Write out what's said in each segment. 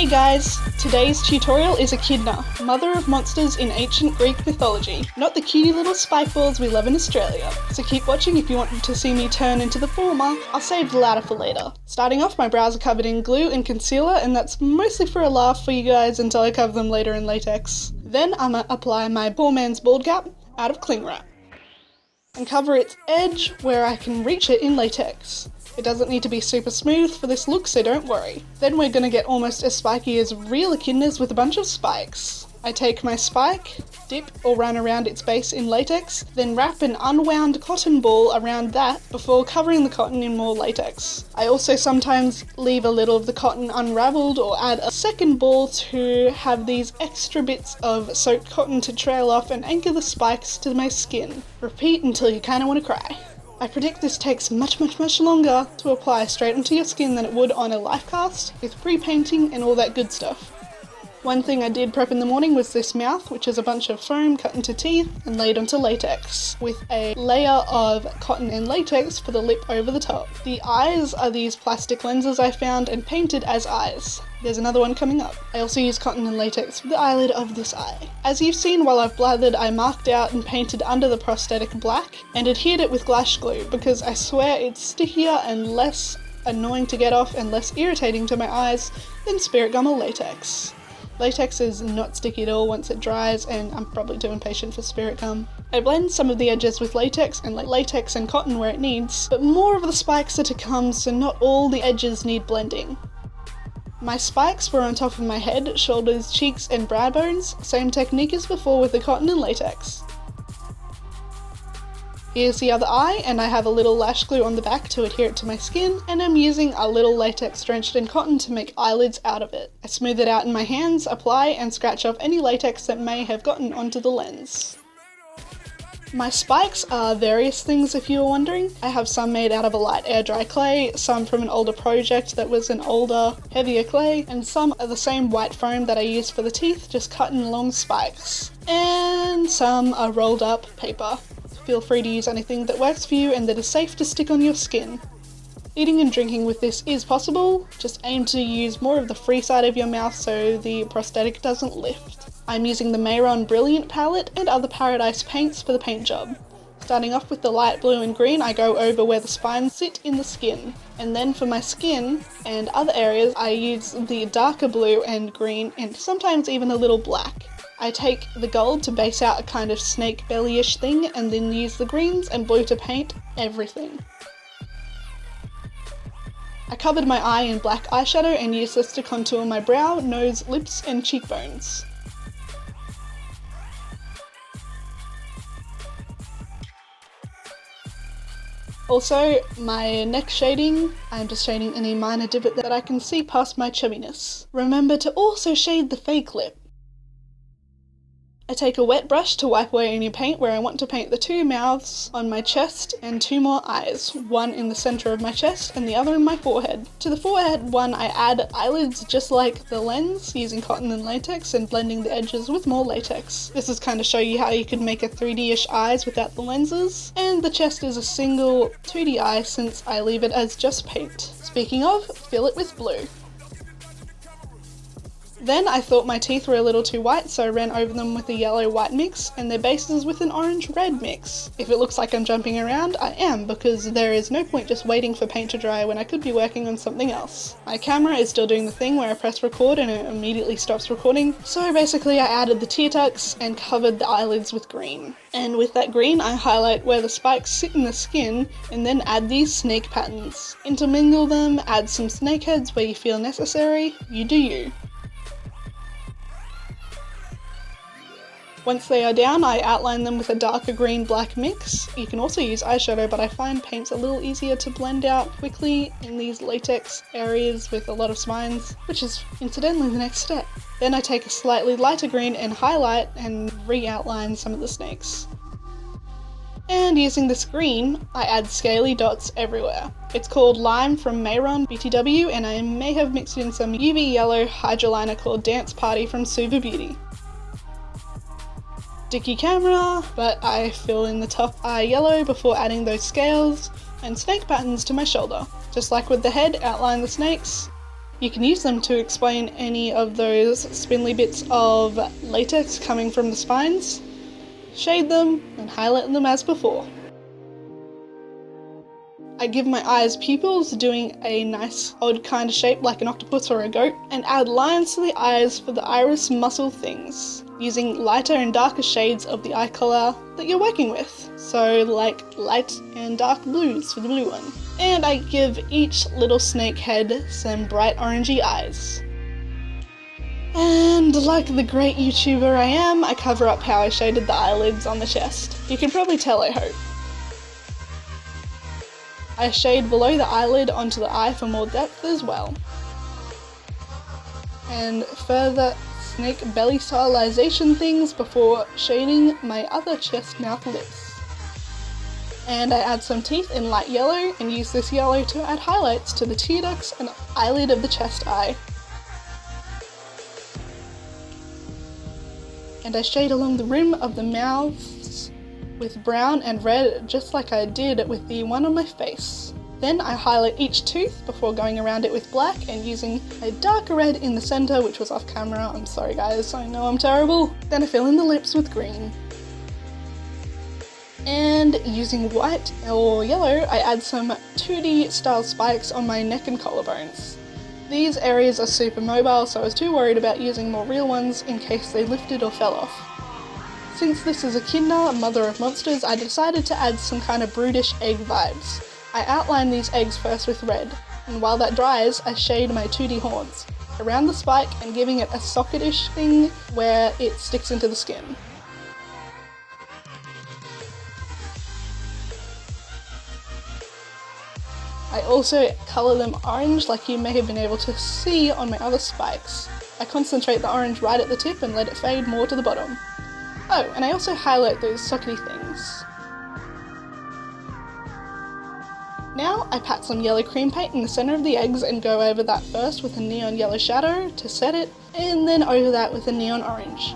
Hey guys! Today's tutorial is Echidna, mother of monsters in ancient Greek mythology, not the cutie little spike balls we love in Australia. So keep watching if you want to see me turn into the former. I'll save the latter for later. Starting off, my brows are covered in glue and concealer, and that's mostly for a laugh for you guys until I cover them later in latex. Then I'ma apply my poor man's bald cap out of cling wrap and cover its edge where I can reach it in latex. It doesn't need to be super smooth for this look, so don't worry. Then we're gonna get almost as spiky as real echidnas with a bunch of spikes. I take my spike, dip or run around its base in latex, then wrap an unwound cotton ball around that before covering the cotton in more latex. I also sometimes leave a little of the cotton unraveled or add a second ball to have these extra bits of soaked cotton to trail off and anchor the spikes to my skin. Repeat until you kinda wanna cry. I predict this takes much longer to apply straight onto your skin than it would on a life cast, with pre-painting and all that good stuff. One thing I did prep in the morning was this mouth, which is a bunch of foam cut into teeth and laid onto latex, with a layer of cotton and latex for the lip over the top. The eyes are these plastic lenses I found and painted as eyes. There's another one coming up. I also used cotton and latex for the eyelid of this eye. As you've seen while I've blathered, I marked out and painted under the prosthetic black and adhered it with glass glue because I swear it's stickier and less annoying to get off and less irritating to my eyes than spirit gum or latex. Latex is not sticky at all once it dries, and I'm probably too impatient for spirit gum. I blend some of the edges with latex and latex and cotton where it needs, but more of the spikes are to come, so not all the edges need blending. My spikes were on top of my head, shoulders, cheeks and brow bones, same technique as before with the cotton and latex. Here's the other eye, and I have a little lash glue on the back to adhere it to my skin, and I'm using a little latex drenched in cotton to make eyelids out of it. I smooth it out in my hands, apply and scratch off any latex that may have gotten onto the lens. My spikes are various things if you were wondering. I have some made out of a light air dry clay, some from an older project that was an older, heavier clay, and some are the same white foam that I used for the teeth, just cut in long spikes. And some are rolled up paper. Feel free to use anything that works for you and that is safe to stick on your skin. Eating and drinking with this is possible, just aim to use more of the free side of your mouth so the prosthetic doesn't lift. I'm using the Mehron Brilliant palette and other Paradise paints for the paint job. Starting off with the light blue and green, I go over where the spines sit in the skin. And then for my skin and other areas, I use the darker blue and green and sometimes even a little black. I take the gold to base out a kind of snake belly-ish thing and then use the greens and blue to paint everything. I covered my eye in black eyeshadow and used this to contour my brow, nose, lips and cheekbones. Also, my neck shading, I'm just shading any minor divot that I can see past my chubbiness. Remember to also shade the fake lip. I take a wet brush to wipe away any paint where I want to paint the two mouths on my chest and two more eyes, one in the center of my chest and the other in my forehead. To the forehead one I add eyelids just like the lens, using cotton and latex and blending the edges with more latex. This is kind of show you how you could make a 3D-ish eyes without the lenses. And the chest is a single 2D eye since I leave it as just paint. Speaking of, fill it with blue. Then I thought my teeth were a little too white, so I ran over them with a yellow-white mix and their bases with an orange-red mix. If it looks like I'm jumping around, I am, because there is no point just waiting for paint to dry when I could be working on something else. My camera is still doing the thing where I press record and it immediately stops recording, so basically I added the tear ducts and covered the eyelids with green. And with that green I highlight where the spikes sit in the skin and then add these snake patterns. Intermingle them, add some snake heads where you feel necessary, you do you. Once they are down, I outline them with a darker green-black mix. You can also use eyeshadow, but I find paint's a little easier to blend out quickly in these latex areas with a lot of spines, which is incidentally the next step. Then I take a slightly lighter green and highlight and re-outline some of the snakes. And using this green, I add scaly dots everywhere. It's called Lime from Mehron BTW, and I may have mixed in some UV yellow Hydraliner called Dance Party from Suva Beauty. Sticky camera, but I fill in the top eye yellow before adding those scales and snake patterns to my shoulder. Just like with the head, outline the snakes, You can use them to explain any of those spindly bits of latex coming from the spines, shade them, and highlight them as before. I give my eyes pupils, doing a nice odd kind of shape like an octopus or a goat, and add lines to the eyes for the iris muscle things, using lighter and darker shades of the eye colour that you're working with. So like light and dark blues for the blue one. And I give each little snake head some bright orangey eyes. And like the great YouTuber I am, I cover up how I shaded the eyelids on the chest. You can probably tell, I hope. I shade below the eyelid onto the eye for more depth as well. And further snake belly stylization things before shading my other chest mouth lips. And I add some teeth in light yellow and use this yellow to add highlights to the tear ducts and eyelid of the chest eye. And I shade along the rim of the mouths with brown and red, just like I did with the one on my face. Then I highlight each tooth before going around it with black and using a dark red in the center, which was off camera. I'm sorry guys, I know I'm terrible. Then I fill in the lips with green. And using white or yellow, I add some 2D style spikes on my neck and collarbones. These areas are super mobile, so I was too worried about using more real ones in case they lifted or fell off. Since this is Echidna, mother of monsters, I decided to add some kind of brutish egg vibes. I outline these eggs first with red, and while that dries, I shade my 2D horns around the spike and giving it a socket-ish thing where it sticks into the skin. I also colour them orange like you may have been able to see on my other spikes. I concentrate the orange right at the tip and let it fade more to the bottom. Oh, and I also highlight those sockety things. Now I pat some yellow cream paint in the centre of the eggs and go over that first with a neon yellow shadow to set it, and then over that with a neon orange.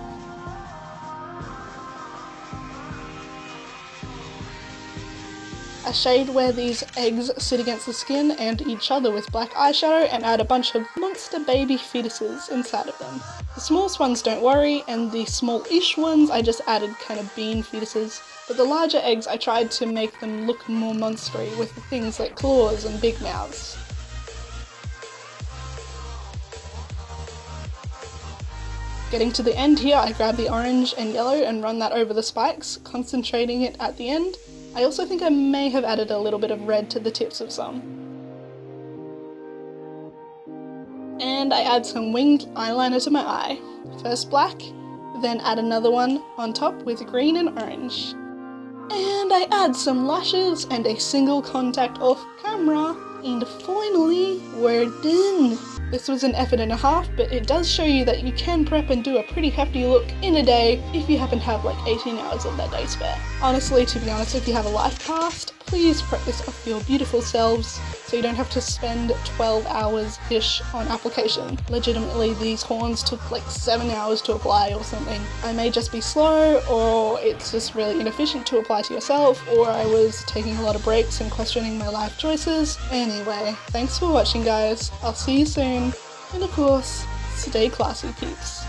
I shade where these eggs sit against the skin and each other with black eyeshadow and add a bunch of monster baby fetuses inside of them. The smallest ones don't worry, and the small-ish ones I just added kind of bean fetuses, but the larger eggs I tried to make them look more monstery with things like claws and big mouths. Getting to the end here, I grab the orange and yellow and run that over the spikes, concentrating it at the end. I also think I may have added a little bit of red to the tips of some. And I add some winged eyeliner to my eye. First black, then add another one on top with green and orange. And I add some lashes and a single contact off camera. And finally, we're done. This was an effort and a half, but it does show you that you can prep and do a pretty hefty look in a day if you happen to have like 18 hours of that day spare. Honestly, to be honest, if you have a life cast, please prep this off your beautiful selves so you don't have to spend 12 hours-ish on application. Legitimately, these horns took like 7 hours to apply or something. I may just be slow, or it's just really inefficient to apply to yourself, or I was taking a lot of breaks and questioning my life choices. Anyway, thanks for watching guys, I'll see you soon, and of course, stay classy peeps.